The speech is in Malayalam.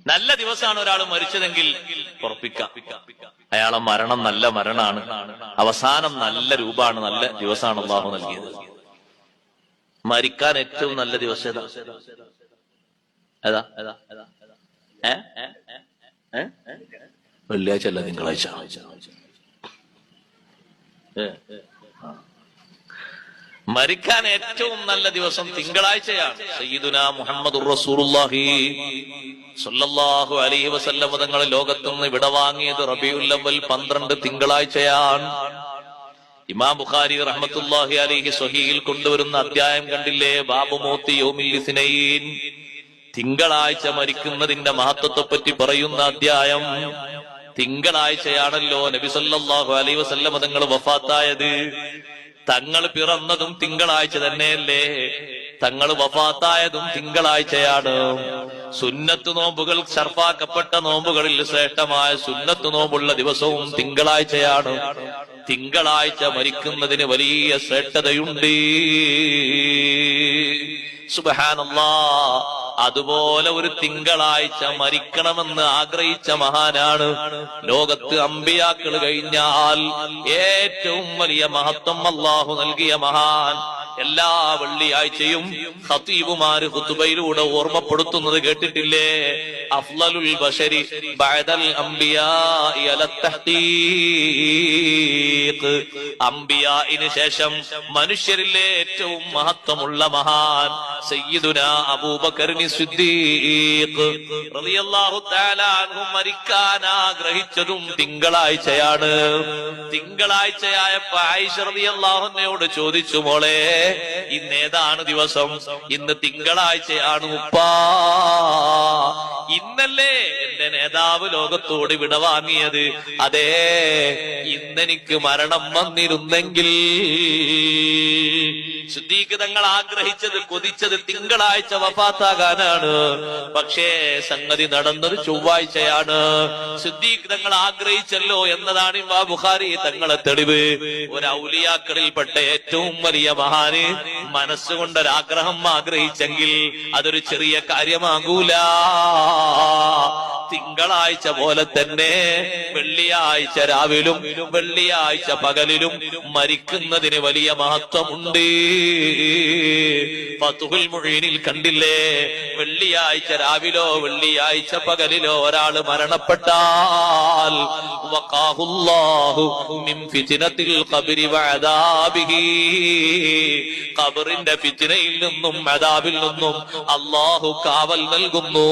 നല്ല ദിവസമാണ് ഒരാൾ മരിച്ചതെങ്കിൽ ഉറപ്പിക്കാം, അയാളെ മരണം നല്ല മരണമാണ്, അവസാനം നല്ല രൂപമാണ്, നല്ല ദിവസമാണ് അല്ലാഹു നൽകിയത്. മരിക്കാൻ ഏറ്റവും നല്ല ദിവസം ഏതാ? വെള്ളിയാഴ്ച അല്ല, തിങ്കളാഴ്ച. മരിക്കാൻ ഏറ്റവും നല്ല ദിവസം തിങ്കളാഴ്ചയാണ്. സയ്യിദുനാ മുഹമ്മദുർ റസൂലുള്ളാഹി സ്വല്ലല്ലാഹു അലൈഹി വസല്ലം തങ്ങൾ ലോകത്തുനിന്ന് വിടവാങ്ങിയത് റബീഉൽ അവ്വൽ 12 തിങ്കളാഴ്ചയാണ്. ഇമാം ബുഖാരി റഹ്മത്തുള്ളാഹി അലൈഹി സ്വഹീഹിൽ കൊണ്ടുവരുന്ന അധ്യായം കണ്ടില്ലേ? ബാബു മൗത്തി യൗമിൽ ഇസ്നൈൻ, തിങ്കളാഴ്ച മരിക്കുന്നതിന്റെ മഹത്വത്തെപ്പറ്റി പറയുന്ന അധ്യായം. തിങ്കളാഴ്ചയാണല്ലോ നബി സല്ലല്ലാഹു അലൈഹി വസല്ലം തങ്ങൾ വഫാത്തായത്. തങ്ങൾ പിറന്നതും തിങ്കളാഴ്ച തന്നെയല്ലേ, തങ്ങൾ വഫാത്തായതും തിങ്കളാഴ്ചയാണ്. സുന്നത്ത് നോമ്പുകൾ ഷർഫാക്കപ്പെട്ട നോമ്പുകളിൽ ശ്രേഷ്ഠമായ സുന്നത്ത് നോമ്പുള്ള ദിവസവും തിങ്കളാഴ്ചയാണ്. തിങ്കളാഴ്ച മരിക്കുന്നതിന് വലിയ ശ്രേഷ്ഠതയുണ്ട്. സുബ്ഹാനല്ലാഹ്. അതുപോലെ ഒരു തിങ്കളാഴ്ച മരിക്കണമെന്ന് ആഗ്രഹിച്ച മഹാനാണ്. ലോകത്ത് അമ്പിയാക്കൾ കഴിഞ്ഞാൽ ഏറ്റവും വലിയ മഹത്വം അല്ലാഹു നൽകിയ മഹാൻ. എല്ലാ വെള്ളിയാഴ്ചയും ഖതീബുമാര് ഖുതുബയിലൂടെ ഓർമ്മപ്പെടുത്തുന്നത് കേട്ടിട്ടില്ലേ? അഫ്ളലുൽ ബശരി ബഅദൽ അംബിയാഇ അല തഹ്ഖീഖ്. അംബിയാഇന് ശേഷം മനുഷ്യരിലെ ഏറ്റവും മഹത്വമുള്ള മഹാൻ സയ്യിദുനാ അബൂബക്കർ സിദ്ദീഖ് റളിയല്ലാഹു തആല അൻഹു മരിക്കാൻ ആഗ്രഹിച്ചതും തിങ്കളാഴ്ചയാണ്. തിങ്കളാഴ്ചയായപ്പോ ആയിഷ റളിയല്ലാഹു അൻഹയോട് ചോദിച്ചു, മോളെ ഇന്ന് ഏതാണ് ദിവസം? ഇന്ന് തിങ്കളാഴ്ചയാണ് ഉപ്പാ. ഇന്നല്ലേ എന്റെ നേതാവ് ലോകത്തോട് വിടവാങ്ങിയത്? അതേ, ഇന്നെനിക്ക് മരണം വന്നിരുന്നെങ്കിൽ. സിദ്ദീഖ് തങ്ങൾ ആഗ്രഹിച്ചത്, കൊതിച്ചത് തിങ്കളാഴ്ച വഫാത്താകാനാണ്. പക്ഷേ സംഗതി നടന്നത് ചൊവ്വാഴ്ചയാണ്. സിദ്ദീഖ് തങ്ങൾ ആഗ്രഹിച്ചല്ലോ എന്നതാണ് ഇമാം ബുഖാരി തങ്ങളെ തെളിവ്. ഒരു ഔലിയാക്കളിൽപ്പെട്ട ഏറ്റവും വലിയ മഹാന് മനസ്സുകൊണ്ടൊരാഗ്രഹം ആഗ്രഹിച്ചെങ്കിൽ അതൊരു ചെറിയ കാര്യമാകൂല. തിങ്കളാഴ്ച പോലെ തന്നെ വെള്ളിയാഴ്ച രാവിലും വെള്ളിയാഴ്ച പകലിലും മരിക്കുന്നതിന് വലിയ മഹത്വമുണ്ട്. ഫത്ഹുൽ മുഈനിൽ കണ്ടില്ലേ? വെള്ളിയാഴ്ച രാവിലോ വെള്ളിയാഴ്ച പകലിലോ ഒരാൾ മരണപ്പെട്ടാൽ വഖാഹുല്ലാഹു മിൻ ഫിത്നത്തിൽ ഖബ്രി വഅദാബിഹി, ഖബറിന്റെ ഫിത്നയിൽ നിന്നും അദാബിൽ നിന്നും അല്ലാഹു കാവൽ നൽകുന്നു.